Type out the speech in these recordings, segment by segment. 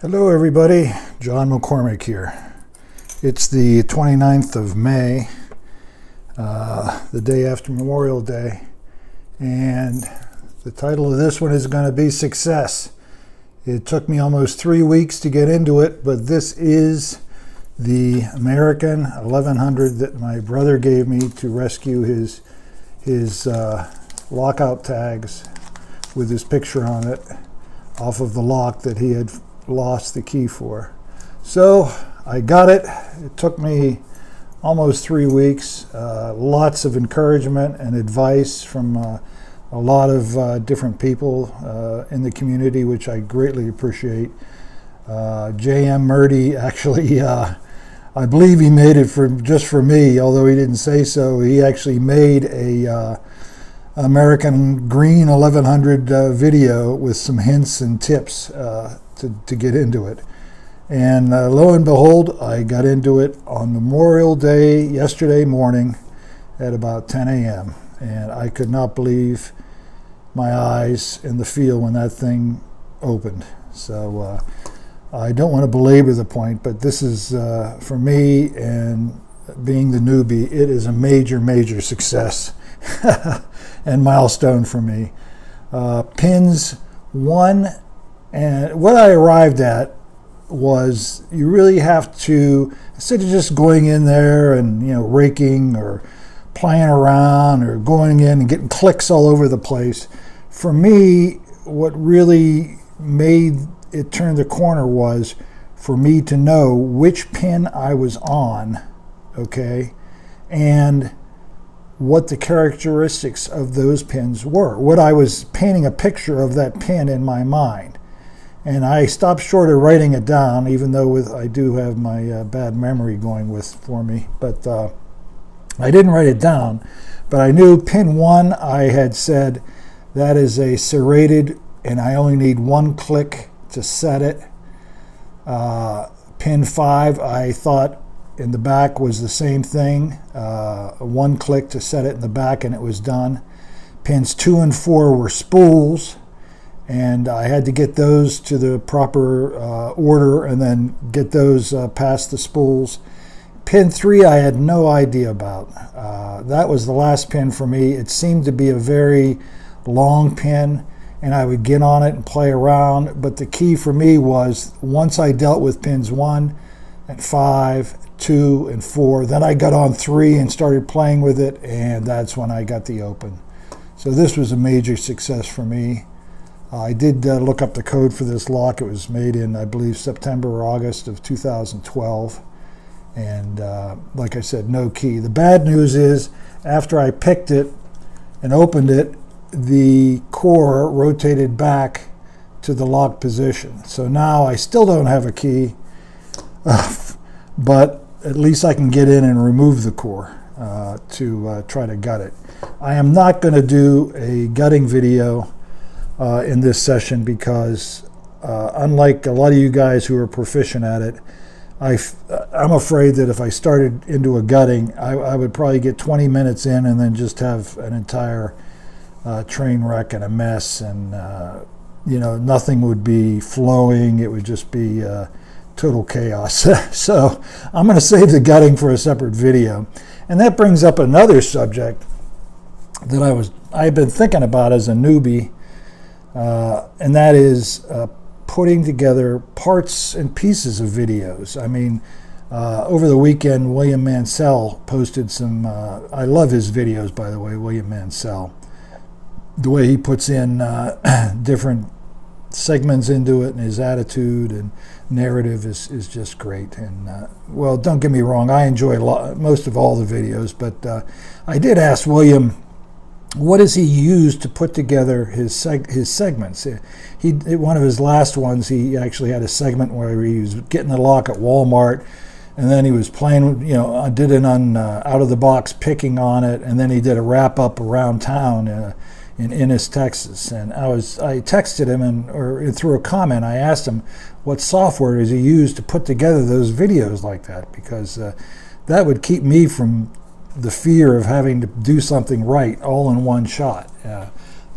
Hello everybody, John McCormick here. It's the 29th of May, the day after Memorial Day, and the title of this one is going to be Success. It took me almost 3 weeks to get into it, but this is the American 1100 that my brother gave me to rescue his lockout tags with his picture on it off of the lock that he had lost the key for. So I got it. It took me almost 3 weeks. Lots of encouragement and advice from a lot of different people in the community, which I greatly appreciate. J.M. Murdy actually, I believe he made it just for me, although he didn't say so. He actually made a American Green 1100 video with some hints and tips to get into it. And lo and behold, I got into it on Memorial Day yesterday morning at about 10 a.m. And I could not believe my eyes in the field when that thing opened. So I don't want to belabor the point, but this is, for me and being the newbie, it is a major, major success and milestone for me. Pins 1, and what I arrived at was you really have to, instead of just going in there and raking or playing around or going in and getting clicks all over the place, for me what really made it turn the corner was for me to know which pin I was on, okay, and what the characteristics of those pins were. What I was painting a picture of that pin in my mind. And I stopped short of writing it down, even though I do have my bad memory going for me. But I didn't write it down. But I knew pin 1, I had said, that is a serrated, and I only need 1 click to set it. Pin 5, I thought in the back was the same thing. 1 click to set it in the back, and it was done. Pins 2 and 4 were spools, and I had to get those to the proper order and then get those past the spools. Pin 3 I had no idea about. That was the last pin for me. It seemed to be a very long pin, and I would get on it and play around, but the key for me was once I dealt with pins 1 and 5, 2 and 4, then I got on 3 and started playing with it, and that's when I got the open. So this was a major success for me. I did look up the code for this lock. It was made in, I believe, September or August of 2012. And like I said, no key. The bad news is, after I picked it and opened it, the core rotated back to the lock position. So now I still don't have a key, but at least I can get in and remove the core to try to gut it. I am not going to do a gutting video in this session because unlike a lot of you guys who are proficient at it, I'm afraid that if I started into a gutting, I would probably get 20 minutes in and then just have an entire train wreck and a mess, and nothing would be flowing. It would just be total chaos. So I'm going to save the gutting for a separate video. And that brings up another subject that I've been thinking about as a newbie, and that is putting together parts and pieces of videos. I mean, over the weekend, William Mansell posted some, I love his videos, by the way, William Mansell. The way he puts in different segments into it, and his attitude and narrative is just great. And well, don't get me wrong, I enjoy most of all the videos, but I did ask William, what does he use to put together his segments? One of his last ones, he actually had a segment where he was getting the lock at Walmart, and then he was playing, did an out of the box picking on it, and then he did a wrap up around town in Ennis, Texas. And I texted him, or through a comment, I asked him what software does he use to put together those videos like that, because that would keep me from the fear of having to do something right all in one shot.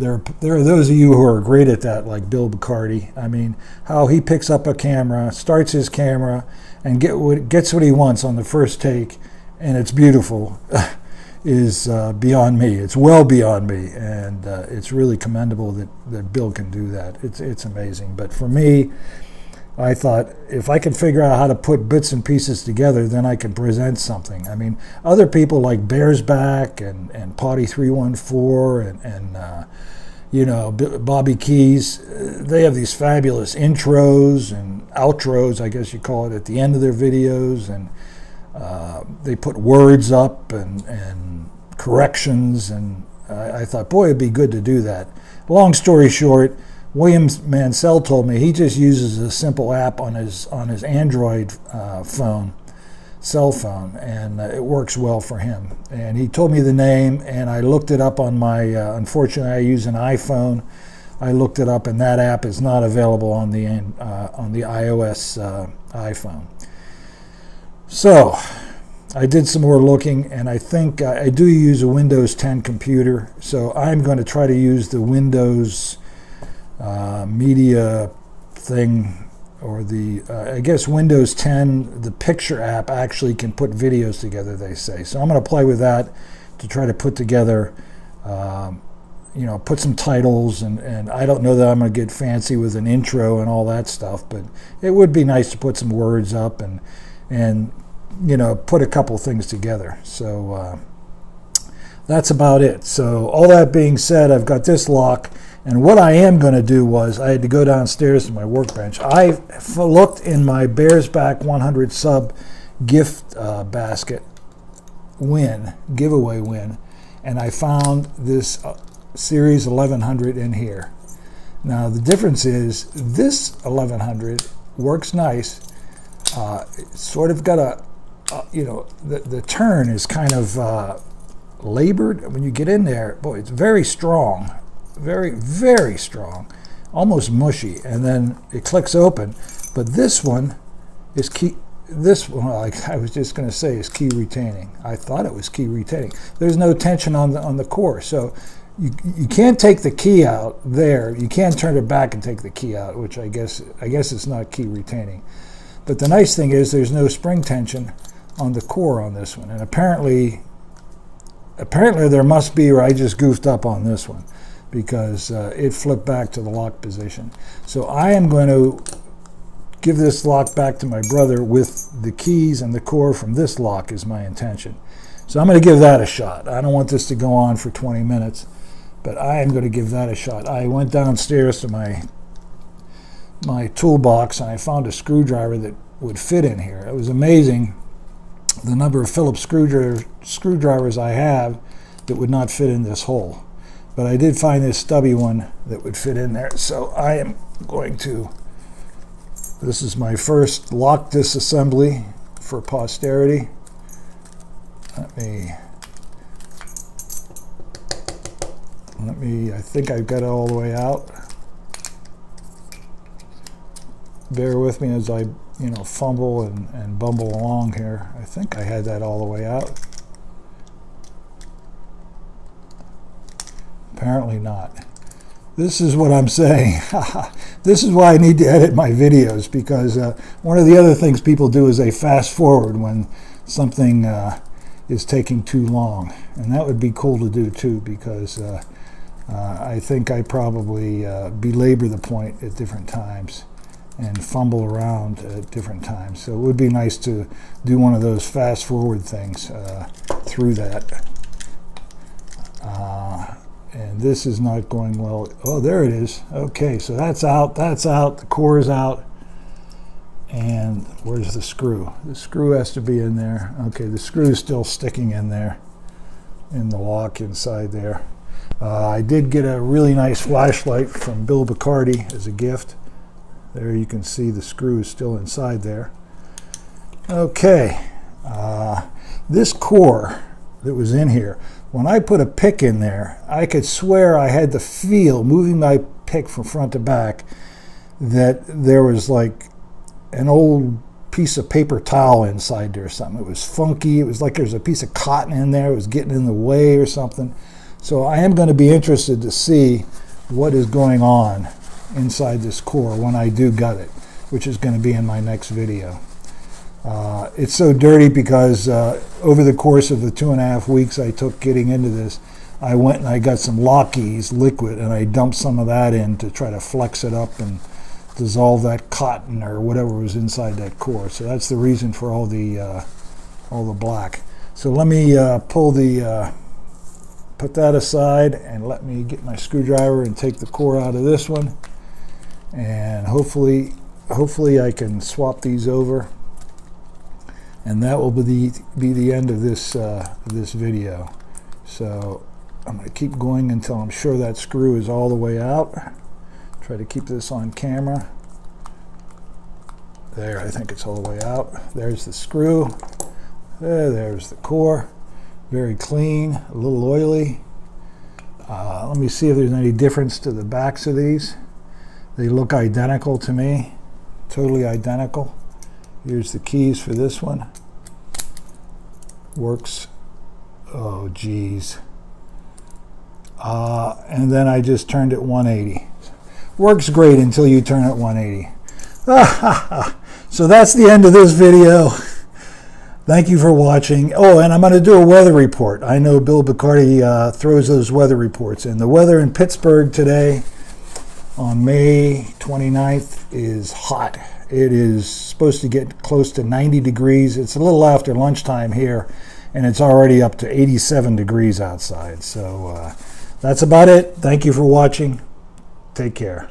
There are those of you who are great at that, like Bill Bacardi. I mean, how he picks up a camera, starts his camera, and gets what he wants on the first take, and it's beautiful, is beyond me. It's well beyond me, and it's really commendable that Bill can do that. It's amazing. But for me, I thought, if I can figure out how to put bits and pieces together, then I can present something. I mean, other people like Bears Back and Potty 314 and you know, Bobby Keys, they have these fabulous intros and outros, I guess you call it, at the end of their videos, and they put words up and corrections, and I thought, boy, it'd be good to do that. Long story short, William Mansell told me he just uses a simple app on his Android cell phone, and it works well for him. And he told me the name, and I looked it up on my, unfortunately I use an iPhone. I looked it up, and that app is not available on the iOS iPhone. So I did some more looking, and I think I do use a Windows 10 computer, so I'm going to try to use the Windows media thing, or the I guess Windows 10, the picture app actually can put videos together, they say. So I'm going to play with that to try to put together, you know, put some titles, and I don't know that I'm going to get fancy with an intro and all that stuff, but it would be nice to put some words up and you know, put a couple things together. So that's about it. So all that being said, I've got this lock. And what I am going to do was, I had to go downstairs to my workbench. I looked in my Bears Back 100 sub gift basket giveaway win, and I found this Series 1100 in here. Now the difference is, this 1100 works nice. It's sort of got a, you know, the turn is kind of labored. When you get in there, boy, it's very strong. Very, very strong, almost mushy, and then it clicks open. But this one is key. This one, like I was just going to say, is key retaining. I thought it was key retaining. There's no tension on the core, so you can't take the key out there. You can't turn it back and take the key out, which I guess it's not key retaining. But the nice thing is there's no spring tension on the core on this one, and apparently there must be, or I just goofed up on this one, because it flipped back to the lock position. So I am going to give this lock back to my brother with the keys and the core from this lock is my intention. So I'm going to give that a shot. I don't want this to go on for 20 minutes, but I am going to give that a shot. I went downstairs to my toolbox, and I found a screwdriver that would fit in here. It was amazing the number of Phillips screwdrivers I have that would not fit in this hole. But I did find this stubby one that would fit in there. So I am going to, this is my first lock disassembly for posterity. Let me, I think I've got it all the way out. Bear with me as I, you know, fumble and bumble along here. I think I had that all the way out. Apparently not. This is what I'm saying. This is why I need to edit my videos, because one of the other things people do is they fast forward when something is taking too long. And that would be cool to do too, because I think I probably belabor the point at different times and fumble around at different times. So it would be nice to do one of those fast forward things through that. And this is not going well. Oh, there it is. Okay, so that's out, the core is out. And where's the screw? The screw has to be in there. Okay, the screw is still sticking in there, in the lock inside there. I did get a really nice flashlight from Bill Bacardi as a gift. There you can see the screw is still inside there. Okay, this core that was in here, when I put a pick in there, I could swear I had the feel, moving my pick from front to back, that there was like an old piece of paper towel inside there or something. It was funky. It was like there was a piece of cotton in there. It was getting in the way or something. So I am going to be interested to see what is going on inside this core when I do gut it, which is going to be in my next video. It's so dirty because over the course of the 2.5 weeks I took getting into this, I went and I got some Lockheed's liquid and I dumped some of that in to try to flex it up and dissolve that cotton or whatever was inside that core. So that's the reason for all the black. So let me put that aside and let me get my screwdriver and take the core out of this one, and hopefully I can swap these over, and that will be the end of this video. So I'm going to keep going until I'm sure that screw is all the way out. Try to keep this on camera. There, I think it's all the way out. There's the screw. There's the core. Very clean, a little oily. Let me see if there's any difference to the backs of these. They look identical to me, totally identical. Here's the keys for this one. Works. Oh, geez. And then I just turned it 180. Works great until you turn it 180. So that's the end of this video. Thank you for watching. Oh, and I'm going to do a weather report. I know Bill Bacardi throws those weather reports in. The weather in Pittsburgh today on May 29th is hot. It is supposed to get close to 90 degrees. It's a little after lunchtime here, and it's already up to 87 degrees outside. So that's about it. Thank you for watching. Take care.